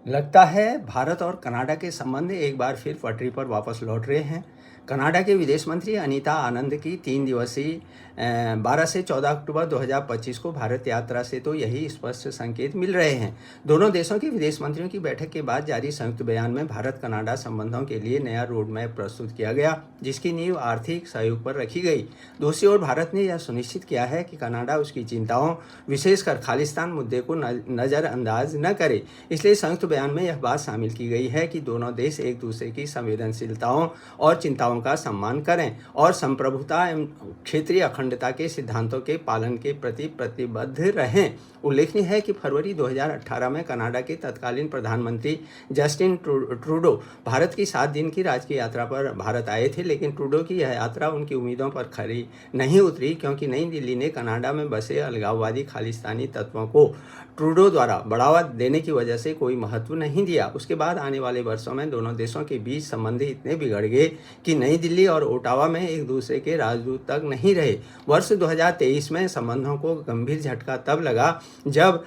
लगता है भारत और कनाडा के संबंध एक बार फिर पटरी पर वापस लौट रहे हैं। कनाडा के विदेश मंत्री अनीता आनंद की 3 दिवसीय 12 से 14 अक्टूबर 2025 को भारत यात्रा से तो यही स्पष्ट संकेत मिल रहे हैं। दोनों देशों के विदेश मंत्रियों की बैठक के बाद जारी संयुक्त बयान में भारत कनाडा संबंधों के लिए नया रोड मैप प्रस्तुत किया गया, जिसकी नींव आर्थिक सहयोग पर रखी गई। दूसरी ओर भारत ने यह सुनिश्चित किया है कि कनाडा उसकी चिंताओं, विशेषकर खालिस्तान मुद्दे को नज़रअंदाज न करे। इसलिए संयुक्त बयान में यह बात शामिल की गई है कि दोनों देश एक दूसरे की संवेदनशीलताओं और चिंताओं का सम्मान करें और संप्रभुता एवं क्षेत्रीय अखंडता के सिद्धांतों के पालन के प्रति प्रतिबद्ध रहें। उल्लेखनीय है कि फरवरी 2018 में कनाडा के तत्कालीन प्रधानमंत्री जस्टिन ट्रूडो भारत की 7 दिन की राजकीय यात्रा पर भारत आए थे, लेकिन ट्रूडो की यह यात्रा उनकी उम्मीदों पर खरी नहीं उतरी, क्योंकि नई दिल्ली ने कनाडा में बसे अलगाववादी खालिस्तानी तत्वों को ट्रूडो द्वारा बढ़ावा देने की वजह से कोई महत्व नहीं दिया। उसके बाद आने वाले वर्षों में दोनों देशों के बीच संबंध इतने बिगड़ गए कि नई दिल्ली और ओटावा में एक दूसरे के राजदूत तक नहीं रहे। वर्ष 2023 में संबंधों को गंभीर झटका तब लगा जब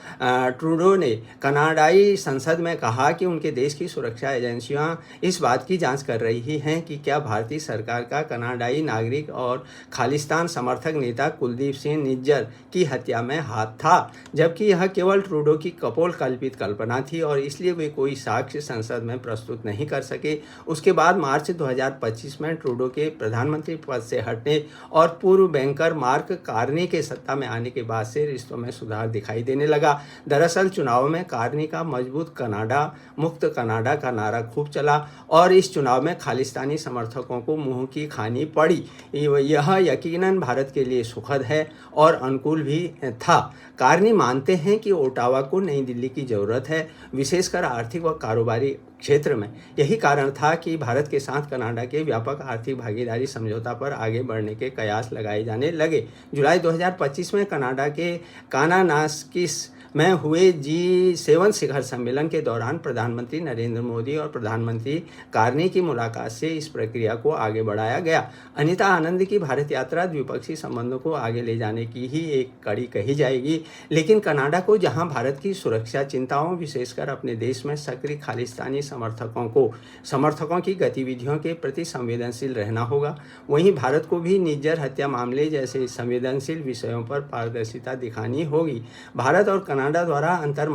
ट्रूडो ने कनाडाई संसद में कहा कि उनके देश की सुरक्षा एजेंसियां इस बात की जांच कर रही हैं कि क्या भारतीय सरकार का कनाडाई नागरिक और खालिस्तान समर्थक नेता कुलदीप सिंह निज्जर की हत्या में हाथ था, जबकि यह केवल ट्रूडो की कपोल कल्पित कल्पना थी और इसलिए वे कोई साक्ष्य संसद में प्रस्तुत नहीं कर सके। उसके बाद मार्च 2025 में ट्रूडो के प्रधानमंत्री पद से हटने और पूर्व बैंकर मार्क कार्नी के सत्ता में आने के बाद से रिश्तों में सुधार दिखाई देने लगा। दरअसल चुनाव में कार्नी का मजबूत कनाडा, मुक्त कनाडा का नारा खूब चला और इस चुनाव में खालिस्तानी समर्थकों को मुंह की खानी पड़ी। यह यकीनन भारत के लिए सुखद है और अनुकूल भी था। कार्नी मानते हैं कि ओटावा को नई दिल्ली की ज़रूरत है, विशेषकर आर्थिक व कारोबारी क्षेत्र में। यही कारण था कि भारत के साथ कनाडा के व्यापक आर्थिक भागीदारी समझौता पर आगे बढ़ने के कयास लगाए जाने लगे। जुलाई 2025 में कनाडा के कानानास्किस में हुए G7 शिखर सम्मेलन के दौरान प्रधानमंत्री नरेंद्र मोदी और प्रधानमंत्री कार्नी की मुलाकात से इस प्रक्रिया को आगे बढ़ाया गया। अनीता आनंद की भारत यात्रा द्विपक्षीय संबंधों को आगे ले जाने की ही एक कड़ी कही जाएगी, लेकिन कनाडा को जहां भारत की सुरक्षा चिंताओं, विशेषकर अपने देश में सक्रिय खालिस्तानी समर्थकों की गतिविधियों के प्रति संवेदनशील रहना होगा, वहीं भारत को भी निज्जर हत्या मामले जैसे संवेदनशील विषयों पर पारदर्शिता दिखानी होगी। भारत और कनाडा द्वारा अंतर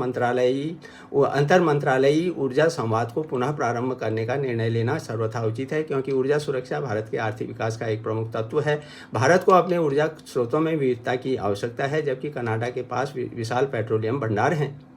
मंत्रालयी ऊर्जा संवाद को पुनः प्रारंभ करने का निर्णय लेना सर्वथा उचित है, क्योंकि ऊर्जा सुरक्षा भारत के आर्थिक विकास का एक प्रमुख तत्व है। भारत को अपने ऊर्जा स्रोतों में विविधता की आवश्यकता है, जबकि कनाडा के पास विशाल पेट्रोलियम भंडार हैं।